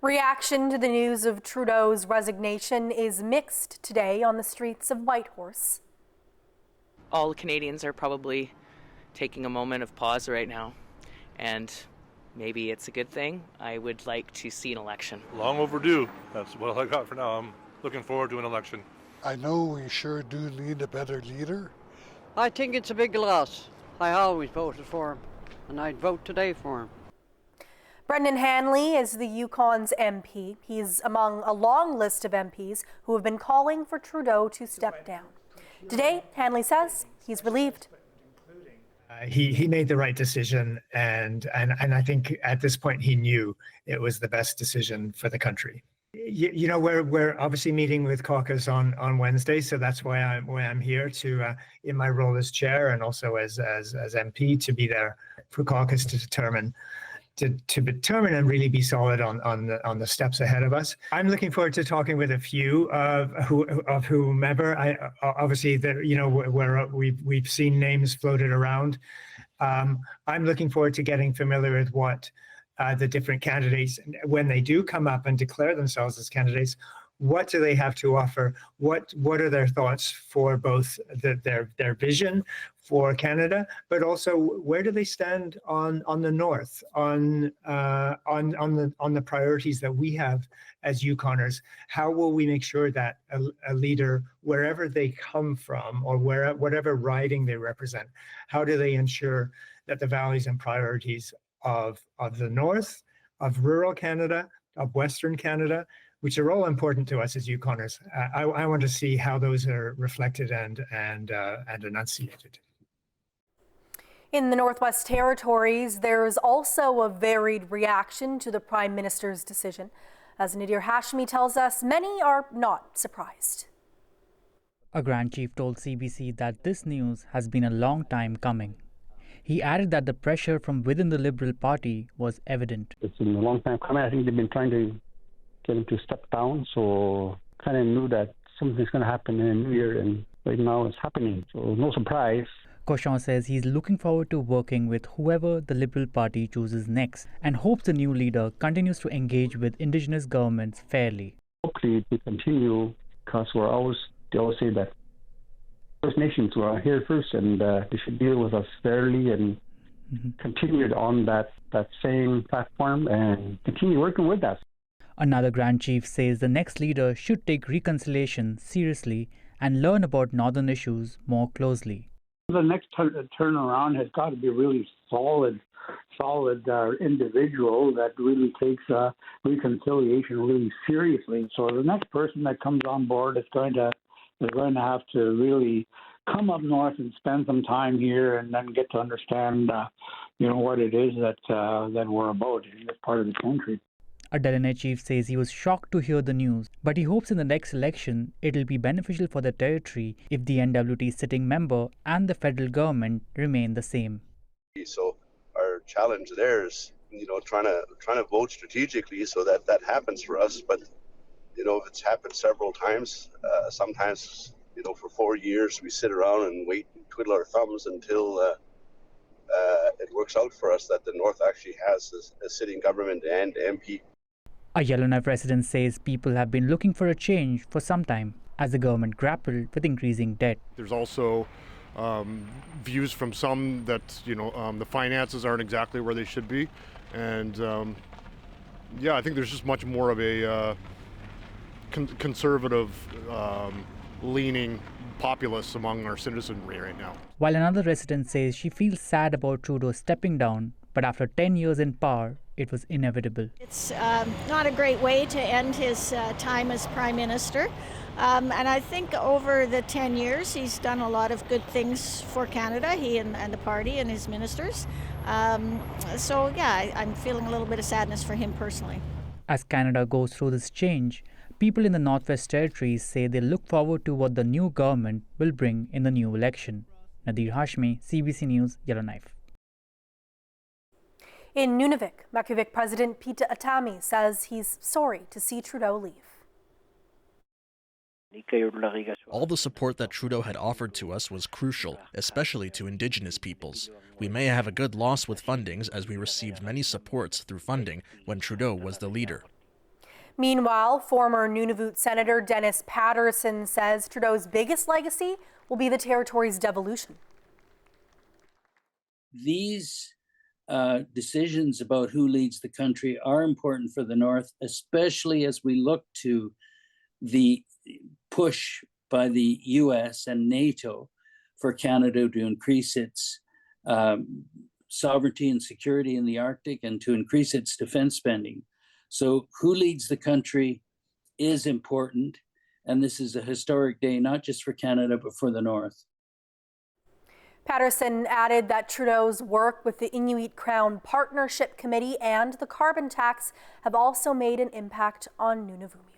Reaction to the news of Trudeau's resignation is mixed today on the streets of Whitehorse. All Canadians are probably taking a moment of pause right now, and maybe it's a good thing. I would like to see an election. Long overdue. That's what I got for now. I'm looking forward to an election. I know we sure do need a better leader. I think it's a big loss. I always voted for him, and I'd vote today for him. Brendan Hanley is the Yukon's MP. He's among a long list of MPs who have been calling for Trudeau to step down. Today, Hanley says he's relieved. He made the right decision, and I think at this point he knew it was the best decision for the country. You know, we're obviously meeting with caucus on Wednesday, so that's why I'm here to in my role as chair and also as MP to be there for caucus to determine and really be solid on the steps ahead of us. I'm looking forward to talking with a few of whomever. Obviously, where we've seen names floated around. I'm looking forward to getting familiar with what the different candidates, when they do come up and declare themselves as candidates, what do they have to offer? What are their thoughts for both their vision for Canada, but also where do they stand on the North, on the priorities that we have as Yukoners? How will we make sure that a leader, wherever they come from or whatever riding they represent, how do they ensure that the values and priorities of the North, of rural Canada, of Western Canada, which are all important to us as Yukoners. I want to see how those are reflected and enunciated. In the Northwest Territories, there's also a varied reaction to the Prime Minister's decision. As Nadir Hashmi tells us, many are not surprised. A Grand Chief told CBC that this news has been a long time coming. He added that the pressure from within the Liberal Party was evident. It's been a long time coming. I think they've been trying to get him to step down, so kind of knew that something's going to happen in the new year, and right now it's happening, so no surprise. Cochon says he's looking forward to working with whoever the Liberal Party chooses next and hopes the new leader continues to engage with Indigenous governments fairly. Hopefully we continue, because they always say that First Nations were here first, and they should deal with us fairly and continue on that same platform and continue working with us. Another Grand Chief says the next leader should take reconciliation seriously and learn about northern issues more closely. The next turnaround has got to be really solid individual that really takes reconciliation really seriously. So the next person that comes on board is going to have to really come up north and spend some time here, and then get to understand, what it is that we're about in this part of the country. A Delaunay chief says he was shocked to hear the news, but he hopes in the next election it'll be beneficial for the territory if the NWT sitting member and the federal government remain the same. So our challenge there is, trying to vote strategically so that happens for us. But it's happened several times. Sometimes, for 4 years we sit around and wait and twiddle our thumbs until it works out for us that the North actually has a sitting government and MP. A Yellowknife resident says people have been looking for a change for some time as the government grappled with increasing debt. There's also views from some that the finances aren't exactly where they should be, and I think there's just much more of a conservative leaning populace among our citizenry right now. While another resident says she feels sad about Trudeau stepping down, but after 10 years in power, it was inevitable. It's not a great way to end his time as Prime Minister. And I think over the 10 years, he's done a lot of good things for Canada, he and the party and his ministers. I'm feeling a little bit of sadness for him personally. As Canada goes through this change, people in the Northwest Territories say they look forward to what the new government will bring in the new election. Nadir Hashmi, CBC News, Yellowknife. In Nunavut, Makivik President Pita Atami says he's sorry to see Trudeau leave. All the support that Trudeau had offered to us was crucial, especially to Indigenous peoples. We may have a good loss with fundings as we received many supports through funding when Trudeau was the leader. Meanwhile, former Nunavut Senator Dennis Patterson says Trudeau's biggest legacy will be the territory's devolution. These decisions about who leads the country are important for the North, especially as we look to the push by the US and NATO for Canada to increase its sovereignty and security in the Arctic and to increase its defense spending. So who leads the country is important, and this is a historic day, not just for Canada, but for the North. Patterson added that Trudeau's work with the Inuit Crown Partnership Committee and the carbon tax have also made an impact on Nunavut.